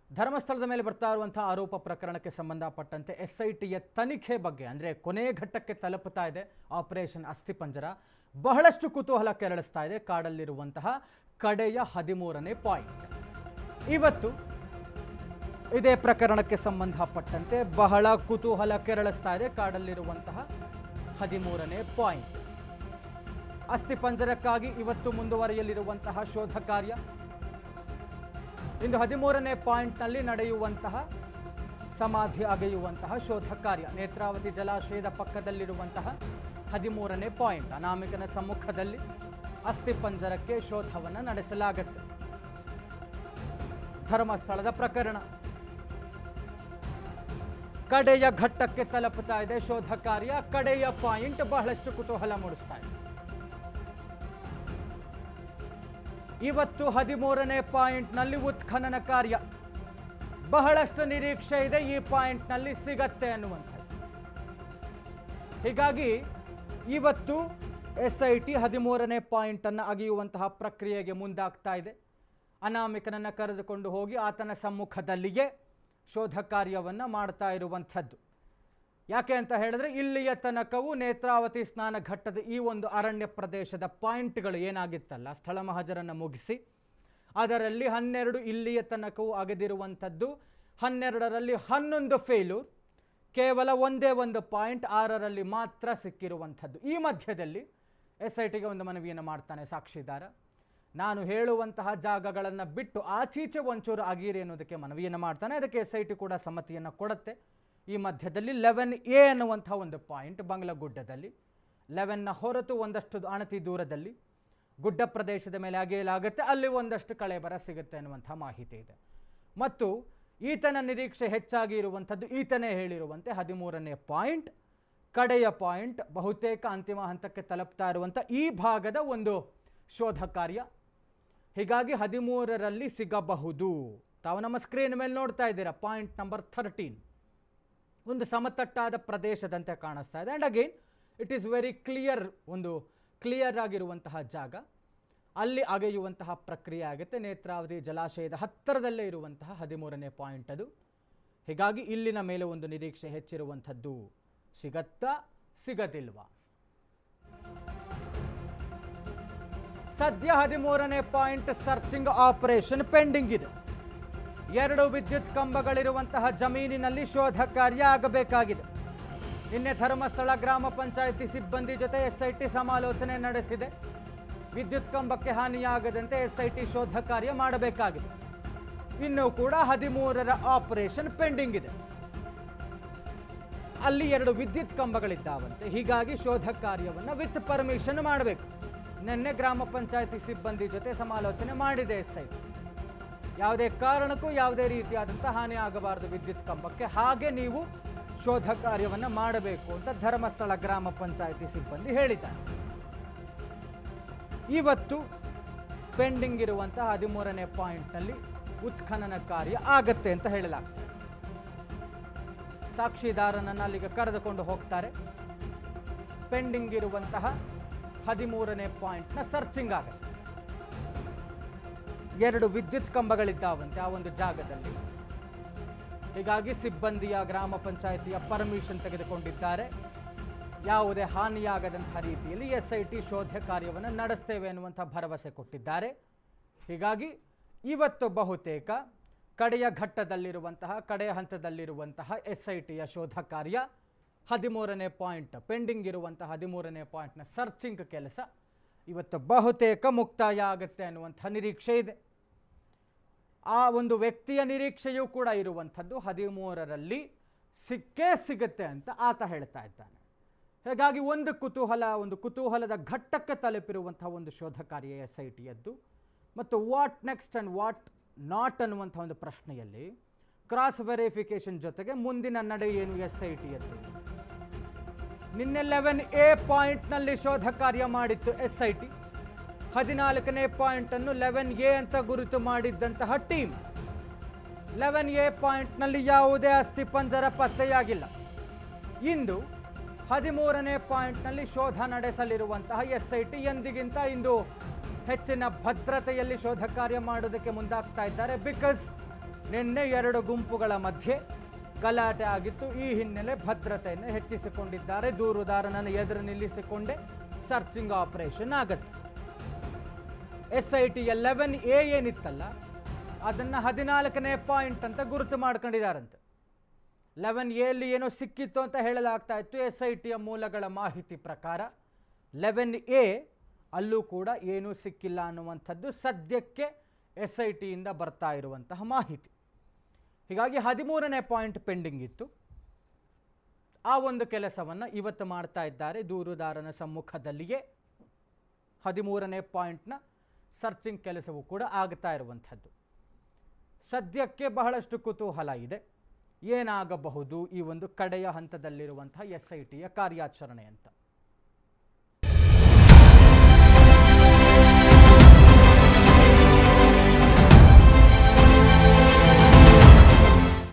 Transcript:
ಧರ್ಮಸ್ಥಳದ ಮೇಲೆ ಬರ್ತಾ ಇರುವಂತಹ ಆರೋಪ ಪ್ರಕರಣಕ್ಕೆ ಸಂಬಂಧಪಟ್ಟಂತೆ SITಯ ತನಿಖೆ ಬಗ್ಗೆ ಅಂದರೆ ಕೊನೆ ಘಟ್ಟಕ್ಕೆ ತಲುಪುತ್ತಾ ಇದೆ ಆಪರೇಷನ್ ಅಸ್ಥಿಪಂಜರ. ಬಹಳಷ್ಟು ಕುತೂಹಲ ಕೆರಳಿಸ್ತಾ ಇದೆ ಕಾಡಲ್ಲಿರುವಂತಹ ಕಡೆಯ 13ನೇ ಪಾಯಿಂಟ್. ಇವತ್ತು ಇದೇ ಪ್ರಕರಣಕ್ಕೆ ಸಂಬಂಧಪಟ್ಟಂತೆ ಬಹಳ ಕುತೂಹಲ ಕೆರಳಿಸ್ತಾ ಇದೆ ಕಾಡಲ್ಲಿರುವಂತಹ 13ನೇ ಪಾಯಿಂಟ್. ಅಸ್ಥಿಪಂಜರಕ್ಕಾಗಿ ಇವತ್ತು ಮುಂದುವರಿಯಲಿರುವಂತಹ ಶೋಧ ಕಾರ್ಯ. ಇಂದು 13ನೇ ಪಾಯಿಂಟ್ನಲ್ಲಿ ನಡೆಯುವಂತಹ ಸಮಾಧಿ ಅಗೆಯುವಂತಹ ಶೋಧ ಕಾರ್ಯ. ನೇತ್ರಾವತಿ ಜಲಾಶಯದ ಪಕ್ಕದಲ್ಲಿರುವಂತಹ 13ನೇ ಪಾಯಿಂಟ್ ಅನಾಮಿಕನ ಸಮ್ಮುಖದಲ್ಲಿ ಅಸ್ಥಿಪಂಜರಕ್ಕೆ ಶೋಧವನ್ನು ನಡೆಸಲಾಗುತ್ತೆ. ಧರ್ಮಸ್ಥಳದ ಪ್ರಕರಣ ಕಡೆಯ ಘಟ್ಟಕ್ಕೆ ತಲುಪುತ್ತಾ ಇದೆ ಶೋಧ ಕಾರ್ಯ. ಕಡೆಯ ಪಾಯಿಂಟ್ ಬಹಳಷ್ಟು ಕುತೂಹಲ ಮೂಡಿಸ್ತಾ ಇದೆ. ಇವತ್ತು 13ನೇ ಪಾಯಿಂಟ್ನಲ್ಲಿ ಉತ್ಖನನ ಕಾರ್ಯ. ಬಹಳಷ್ಟು ನಿರೀಕ್ಷೆ ಇದೆ ಈ ಪಾಯಿಂಟ್ನಲ್ಲಿ ಸಿಗತ್ತೆ ಅನ್ನುವಂಥದ್ದು. ಹೀಗಾಗಿ ಇವತ್ತು SIT 13ನೇ ಪಾಯಿಂಟನ್ನು ಅಗೆಯುವಂತಹ ಪ್ರಕ್ರಿಯೆಗೆ ಮುಂದಾಗ್ತಾ ಇದೆ. ಅನಾಮಿಕನನ್ನು ಕರೆದುಕೊಂಡು ಹೋಗಿ ಆತನ ಸಮ್ಮುಖದಲ್ಲಿಯೇ ಶೋಧ ಕಾರ್ಯವನ್ನು ಮಾಡ್ತಾ ಇರುವಂಥದ್ದು. ಯಾಕೆ ಅಂತ ಹೇಳಿದ್ರೆ ಇಲ್ಲಿಯ ತನಕವೂ ನೇತ್ರಾವತಿ ಸ್ನಾನ ಘಟ್ಟದ ಈ ಒಂದು ಅರಣ್ಯ ಪ್ರದೇಶದ ಪಾಯಿಂಟ್ಗಳು ಏನಾಗಿತ್ತಲ್ಲ, ಸ್ಥಳ ಮಹಜರನ್ನು ಮುಗಿಸಿ ಅದರಲ್ಲಿ 12 ಇಲ್ಲಿಯ ತನಕವೂ ಅಗೆದಿರುವಂಥದ್ದು. 12ರಲ್ಲಿ 11 ಫೇಲ್ಯೂರ್, ಕೇವಲ ಒಂದೇ ಒಂದು ಪಾಯಿಂಟ್ 6ರಲ್ಲಿ ಮಾತ್ರ ಸಿಕ್ಕಿರುವಂಥದ್ದು. ಈ ಮಧ್ಯದಲ್ಲಿ SITಗೆ ಒಂದು ಮನವಿಯನ್ನು ಮಾಡ್ತಾನೆ ಸಾಕ್ಷಿದಾರ. ನಾನು ಹೇಳುವಂತಹ ಜಾಗಗಳನ್ನು ಬಿಟ್ಟು ಆಚೀಚೆ ಒಂಚೂರು ಅಗೀರಿ ಅನ್ನೋದಕ್ಕೆ ಮನವಿಯನ್ನು ಮಾಡ್ತಾನೆ. ಅದಕ್ಕೆ SIT ಕೂಡ ಸಮ್ಮತಿಯನ್ನು ಕೊಡುತ್ತೆ. ಈ ಮಧ್ಯದಲ್ಲಿ 11A ಅನ್ನುವಂಥ ಒಂದು ಪಾಯಿಂಟ್ ಬಂಗ್ಲಗುಡ್ಡದಲ್ಲಿ, 11ನ ಹೊರತು ಒಂದಷ್ಟು ಅಣತಿ ದೂರದಲ್ಲಿ ಗುಡ್ಡ ಪ್ರದೇಶದ ಮೇಲೆ ಅಗೆಯಲಾಗುತ್ತೆ. ಅಲ್ಲಿ ಒಂದಷ್ಟು ಕಳೆಬರ ಸಿಗುತ್ತೆ ಅನ್ನುವಂಥ ಮಾಹಿತಿ ಇದೆ. ಮತ್ತು ಈತನ ನಿರೀಕ್ಷೆ ಹೆಚ್ಚಾಗಿ ಇರುವಂಥದ್ದು, ಈತನೇ ಹೇಳಿರುವಂತೆ 13ನೇ ಪಾಯಿಂಟ್ ಕಡೆಯ ಪಾಯಿಂಟ್, ಬಹುತೇಕ ಅಂತಿಮ ಹಂತಕ್ಕೆ ತಲುಪ್ತಾ ಇರುವಂಥ ಈ ಭಾಗದ ಒಂದು ಶೋಧ ಕಾರ್ಯ. ಹೀಗಾಗಿ 13ರಲ್ಲಿ ಸಿಗಬಹುದು. ತಾವು ನಮ್ಮ ಸ್ಕ್ರೀನ್ ಮೇಲೆ ನೋಡ್ತಾ ಇದ್ದೀರಾ ಪಾಯಿಂಟ್ ನಂಬರ್ 13. ಒಂದು ಸಮತಟ್ಟಾದ ಪ್ರದೇಶದಂತೆ ಕಾಣಿಸ್ತಾ ಇದೆ. And again it is very clear, ಒಂದು ಕ್ಲಿಯರ್ ಆಗಿರುವಂತಹ ಜಾಗ. ಅಲ್ಲಿ ಅಗೆಯುವಂತಹ ಪ್ರಕ್ರಿಯೆ ಆಗುತ್ತೆ. ನೇತ್ರಾವತಿ ಜಲಾಶಯದ ಹತ್ತಿರದಲ್ಲೇ ಇರುವಂತಹ 13ನೇ ಪಾಯಿಂಟ್ ಅದು. ಹೀಗಾಗಿ ಇಲ್ಲಿನ ಮೇಲೆ ಒಂದು ನಿರೀಕ್ಷೆ ಹೆಚ್ಚಿರುವಂಥದ್ದು. ಸಿಗತ್ತಾ ಸಿಗದಿಲ್ವಾ? ಸದ್ಯ 13ನೇ ಪಾಯಿಂಟ್ ಸರ್ಚಿಂಗ್ ಆಪರೇಷನ್ ಪೆಂಡಿಂಗ್ ಇದೆ. 2 ವಿದ್ಯುತ್ ಕಂಬಗಳಿರುವಂತಹ ಜಮೀನಿನಲ್ಲಿ ಶೋಧ ಕಾರ್ಯ ಆಗಬೇಕಾಗಿದೆ. ನಿನ್ನೆ ಧರ್ಮಸ್ಥಳ ಗ್ರಾಮ ಪಂಚಾಯಿತಿ ಸಿಬ್ಬಂದಿ ಜೊತೆ SIT ಸಮಾಲೋಚನೆ ನಡೆಸಿದೆ. ವಿದ್ಯುತ್ ಕಂಬಕ್ಕೆ ಹಾನಿಯಾಗದಂತೆ SIT ಶೋಧ ಕಾರ್ಯ ಮಾಡಬೇಕಾಗಿದೆ. ಇನ್ನೂ ಕೂಡ 13ರ ಆಪರೇಷನ್ ಪೆಂಡಿಂಗ್ ಇದೆ. ಅಲ್ಲಿ 2 ವಿದ್ಯುತ್ ಕಂಬಗಳಿದ್ದಾವಂತೆ. ಹೀಗಾಗಿ ಶೋಧ ಕಾರ್ಯವನ್ನು ವಿತ್ ಪರ್ಮಿಷನ್ ಮಾಡಬೇಕು. ನಿನ್ನೆ ಗ್ರಾಮ ಪಂಚಾಯಿತಿ ಸಿಬ್ಬಂದಿ ಜೊತೆ ಸಮಾಲೋಚನೆ ಮಾಡಿದೆ SIT. ಯಾವುದೇ ಕಾರಣಕ್ಕೂ ಯಾವುದೇ ರೀತಿಯಾದಂಥ ಹಾನಿ ಆಗಬಾರದು ವಿದ್ಯುತ್ ಕಂಬಕ್ಕೆ, ಹಾಗೆ ನೀವು ಶೋಧ ಕಾರ್ಯವನ್ನು ಮಾಡಬೇಕು ಅಂತ ಧರ್ಮಸ್ಥಳ ಗ್ರಾಮ ಪಂಚಾಯಿತಿ ಸಿಬ್ಬಂದಿ ಹೇಳಿದ್ದಾರೆ. ಇವತ್ತು ಪೆಂಡಿಂಗ್ ಇರುವಂತಹ 13ನೇ ಪಾಯಿಂಟ್ನಲ್ಲಿ ಉತ್ಖನನ ಕಾರ್ಯ ಆಗತ್ತೆ ಅಂತ ಹೇಳಲಾಗ್ತದೆ. ಸಾಕ್ಷಿದಾರನನ್ನು ಅಲ್ಲಿಗೆ ಕರೆದುಕೊಂಡು ಹೋಗ್ತಾರೆ. ಪೆಂಡಿಂಗ್ ಇರುವಂತಹ 13ನೇ ಪಾಯಿಂಟ್ನ ಸರ್ಚಿಂಗ್ ಆಗುತ್ತೆ. 2 ವಿದ್ಯುತ್ ಕಂಬಗಳಿದ್ದಾವಂತೆ ಆ ಒಂದು ಜಾಗದಲ್ಲಿ. ಹೀಗಾಗಿ ಸಿಬ್ಬಂದಿಯ ಗ್ರಾಮ ಪಂಚಾಯಿತಿಯ ಪರ್ಮಿಷನ್ ತೆಗೆದುಕೊಂಡಿದ್ದಾರೆ. ಯಾವುದೇ ಹಾನಿಯಾಗದಂಥ ರೀತಿಯಲ್ಲಿ SIT ಶೋಧ ಕಾರ್ಯವನ್ನು ನಡೆಸ್ತೇವೆ ಅನ್ನುವಂಥ ಭರವಸೆ ಕೊಟ್ಟಿದ್ದಾರೆ. ಹೀಗಾಗಿ ಇವತ್ತು ಬಹುತೇಕ ಕಡೆಯ ಘಟ್ಟದಲ್ಲಿರುವಂತಹ, ಕಡೆಯ ಹಂತದಲ್ಲಿರುವಂತಹ SITಯ ಶೋಧ ಕಾರ್ಯ 13ನೇ ಪಾಯಿಂಟ್ ಪೆಂಡಿಂಗ್ ಇರುವಂತಹ 13ನೇ ಪಾಯಿಂಟ್ನ ಸರ್ಚಿಂಗ್ ಕೆಲಸ ಇವತ್ತು ಬಹುತೇಕ ಮುಕ್ತಾಯ ಆಗುತ್ತೆ ಅನ್ನುವಂಥ ನಿರೀಕ್ಷೆ ಇದೆ. ಆ ಒಂದು ವ್ಯಕ್ತಿಯ ನಿರೀಕ್ಷೆಯೂ ಕೂಡ ಇರುವಂಥದ್ದು 13ರಲ್ಲಿ ಸಿಕ್ಕೇ ಸಿಗುತ್ತೆ ಅಂತ ಆತ ಹೇಳ್ತಾ ಇದ್ದಾನೆ. ಹೀಗಾಗಿ ಒಂದು ಕುತೂಹಲದ ಘಟ್ಟಕ್ಕೆ ತಲುಪಿರುವಂಥ ಒಂದು ಶೋಧ ಕಾರ್ಯ SITಯದ್ದು. ಮತ್ತು what next and what not ಅನ್ನುವಂಥ ಒಂದು ಪ್ರಶ್ನೆಯಲ್ಲಿ ಕ್ರಾಸ್ ವೆರಿಫಿಕೇಷನ್ ಜೊತೆಗೆ ಮುಂದಿನ ನಡೆ ಏನು SITಯದ್ದು. ನಿನ್ನೆ 11A ಪಾಯಿಂಟ್ನಲ್ಲಿ ಶೋಧ ಕಾರ್ಯ ಮಾಡಿತ್ತು SIT. 14ನೇ ಪಾಯಿಂಟನ್ನು 11A ಅಂತ ಗುರುತು ಮಾಡಿದ್ದಂತಹ ಟೀಮ್ 11A ಪಾಯಿಂಟ್ನಲ್ಲಿ ಯಾವುದೇ ಅಸ್ಥಿಪಂಜರ ಪತ್ತೆಯಾಗಿಲ್ಲ. ಇಂದು 13ನೇ ಪಾಯಿಂಟ್ನಲ್ಲಿ ಶೋಧ ನಡೆಸಲಿರುವಂತಹ SIT ಎಂದಿಗಿಂತ ಇಂದು ಹೆಚ್ಚಿನ ಭದ್ರತೆಯಲ್ಲಿ ಶೋಧ ಕಾರ್ಯ ಮಾಡೋದಕ್ಕೆ ಮುಂದಾಗ್ತಾ ಇದ್ದಾರೆ. ಬಿಕಾಸ್ ನಿನ್ನೆ 2 ಗುಂಪುಗಳ ಮಧ್ಯೆ ಗಲಾಟೆ ಆಗಿತ್ತು. ಈ ಹಿನ್ನೆಲೆ ಭದ್ರತೆಯನ್ನು ಹೆಚ್ಚಿಸಿಕೊಂಡಿದ್ದಾರೆ. ದೂರುದಾರನನ್ನು ಎದುರು ನಿಲ್ಲಿಸಿಕೊಂಡೇ ಸರ್ಚಿಂಗ್ ಆಪರೇಷನ್ ಆಗತ್ತೆ. SIT 11A ಏನಿತ್ತಲ್ಲ ಅದನ್ನು 14ನೇ ಪಾಯಿಂಟ್ ಅಂತ ಗುರುತು ಮಾಡ್ಕೊಂಡಿದ್ದಾರಂತೆ. 11Aಯಲ್ಲಿ ಏನೋ ಸಿಕ್ಕಿತ್ತು ಅಂತ ಹೇಳಲಾಗ್ತಾ ಇತ್ತು. SITಯ ಮೂಲಗಳ ಮಾಹಿತಿ ಪ್ರಕಾರ 11A ಅಲ್ಲೂ ಕೂಡ ಏನೂ ಸಿಕ್ಕಿಲ್ಲ ಅನ್ನುವಂಥದ್ದು ಸದ್ಯಕ್ಕೆ SITಯಿಂದ ಬರ್ತಾ ಇರುವಂತಹ ಮಾಹಿತಿ. ಹೀಗಾಗಿ 13ನೇ ಪಾಯಿಂಟ್ ಪೆಂಡಿಂಗ್ ಇತ್ತು. ಆ ಒಂದು ಕೆಲಸವನ್ನು ಇವತ್ತು ಮಾಡ್ತಾ ಇದ್ದಾರೆ. ದೂರುದಾರನ ಸಮ್ಮುಖದಲ್ಲಿಯೇ 13ನೇ ಪಾಯಿಂಟ್ನ ಸರ್ಚಿಂಗ್ ಕೆಲಸವೂ ಕೂಡ ಆಗ್ತಾ ಇರುವಂಥದ್ದು. ಸದ್ಯಕ್ಕೆ ಬಹಳಷ್ಟು ಕುತೂಹಲ ಇದೆ. ಏನಾಗಬಹುದು ಈ ಒಂದು ಕಡೆಯ ಹಂತದಲ್ಲಿರುವಂತಹ SITಯ ಕಾರ್ಯಾಚರಣೆ ಅಂತ.